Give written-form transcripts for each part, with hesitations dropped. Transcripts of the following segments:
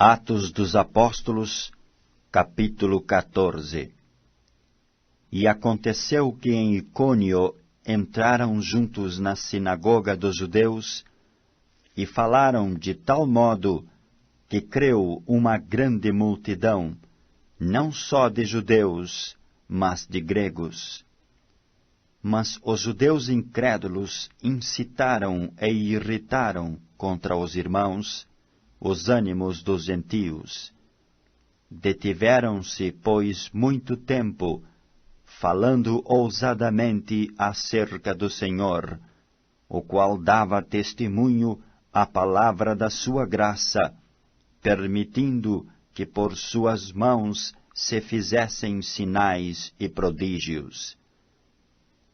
Atos dos Apóstolos, capítulo 14. E aconteceu que em Icônio entraram juntos na sinagoga dos judeus e falaram de tal modo que creu uma grande multidão, não só de judeus, mas de gregos. Mas os judeus incrédulos incitaram e irritaram contra os irmãos os ânimos dos gentios. Detiveram-se, pois, muito tempo, falando ousadamente acerca do Senhor, o qual dava testemunho à palavra da sua graça, permitindo que por suas mãos se fizessem sinais e prodígios.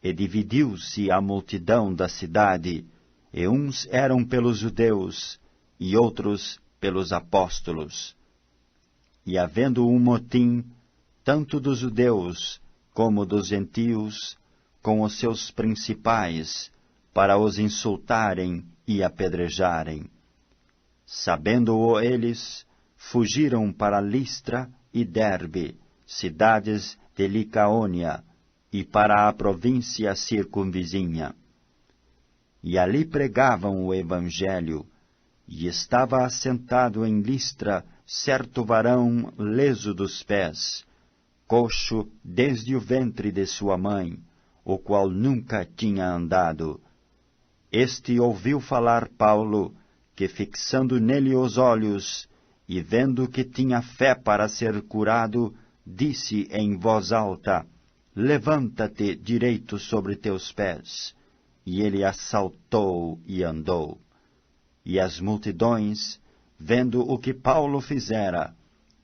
E dividiu-se a multidão da cidade, e uns eram pelos judeus, e outros pelos apóstolos. E havendo um motim, tanto dos judeus como dos gentios, com os seus principais, para os insultarem e apedrejarem. Sabendo-o eles, fugiram para Listra e Derbe, cidades de Licaônia, e para a província circunvizinha. E ali pregavam o Evangelho, e estava assentado em Listra certo varão leso dos pés, coxo desde o ventre de sua mãe, o qual nunca tinha andado. Este ouviu falar Paulo, que fixando nele os olhos, e vendo que tinha fé para ser curado, disse em voz alta: Levanta-te direito sobre teus pés. E ele assaltou e andou. E as multidões, vendo o que Paulo fizera,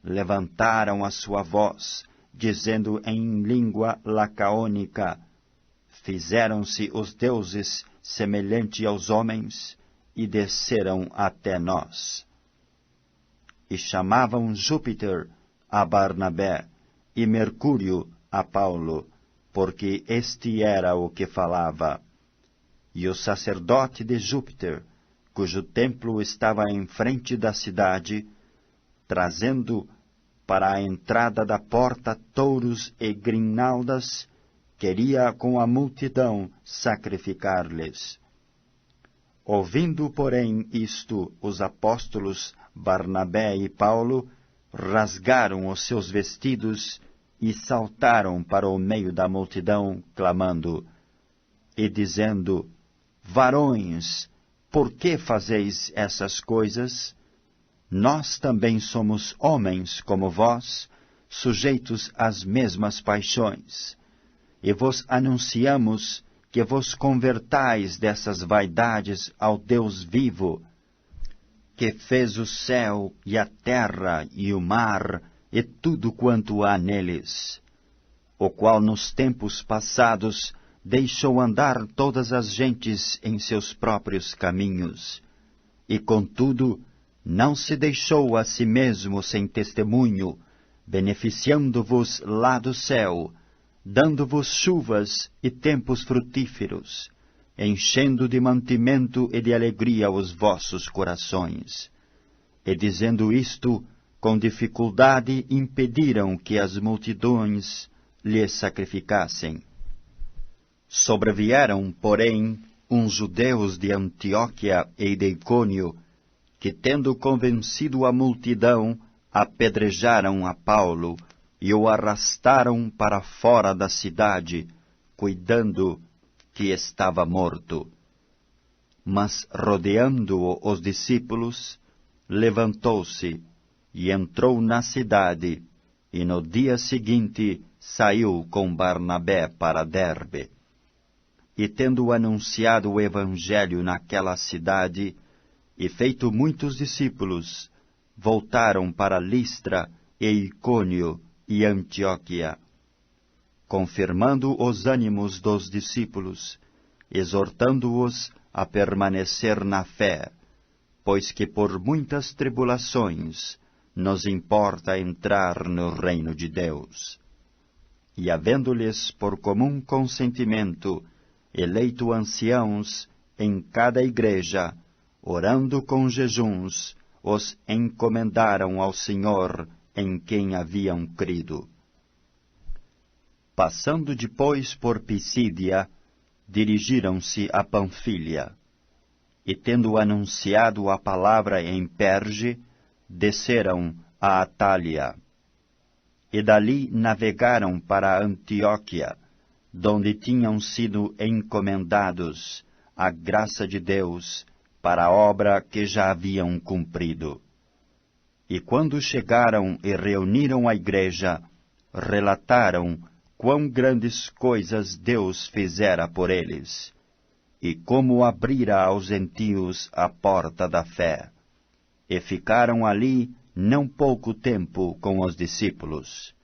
levantaram a sua voz, dizendo em língua lacaônica: Fizeram-se os deuses semelhante aos homens, e desceram até nós. E chamavam Júpiter a Barnabé, e Mercúrio a Paulo, porque este era o que falava. E o sacerdote de Júpiter, cujo templo estava em frente da cidade, trazendo para a entrada da porta touros e grinaldas, queria com a multidão sacrificar-lhes. Ouvindo, porém, isto, os apóstolos Barnabé e Paulo rasgaram os seus vestidos e saltaram para o meio da multidão, clamando e dizendo: Varões, por que fazeis essas coisas? Nós também somos homens como vós, sujeitos às mesmas paixões. E vos anunciamos que vos convertais dessas vaidades ao Deus vivo, que fez o céu e a terra e o mar e tudo quanto há neles, o qual nos tempos passados deixou andar todas as gentes em seus próprios caminhos, e contudo não se deixou a si mesmo sem testemunho, beneficiando-vos lá do céu, dando-vos chuvas e tempos frutíferos, enchendo de mantimento e de alegria os vossos corações. E dizendo isto, com dificuldade impediram que as multidões lhe sacrificassem. Sobrevieram, porém, uns judeus de Antioquia e de Icônio, que, tendo convencido a multidão, apedrejaram a Paulo e o arrastaram para fora da cidade, cuidando que estava morto. Mas, rodeando-o os discípulos, levantou-se e entrou na cidade, e no dia seguinte saiu com Barnabé para Derbe. E tendo anunciado o Evangelho naquela cidade, e feito muitos discípulos, voltaram para Listra e Icônio e Antioquia, confirmando os ânimos dos discípulos, exortando-os a permanecer na fé, pois que por muitas tribulações nos importa entrar no reino de Deus. E havendo-lhes por comum consentimento eleito anciãos em cada igreja, orando com jejuns, os encomendaram ao Senhor em quem haviam crido. Passando depois por Pisídia, dirigiram-se a Panfília, e tendo anunciado a palavra em Perge, desceram a Atália. E dali navegaram para Antioquia, donde tinham sido encomendados à graça de Deus para a obra que já haviam cumprido. E quando chegaram e reuniram a igreja, relataram quão grandes coisas Deus fizera por eles, e como abrira aos gentios a porta da fé. E ficaram ali não pouco tempo com os discípulos.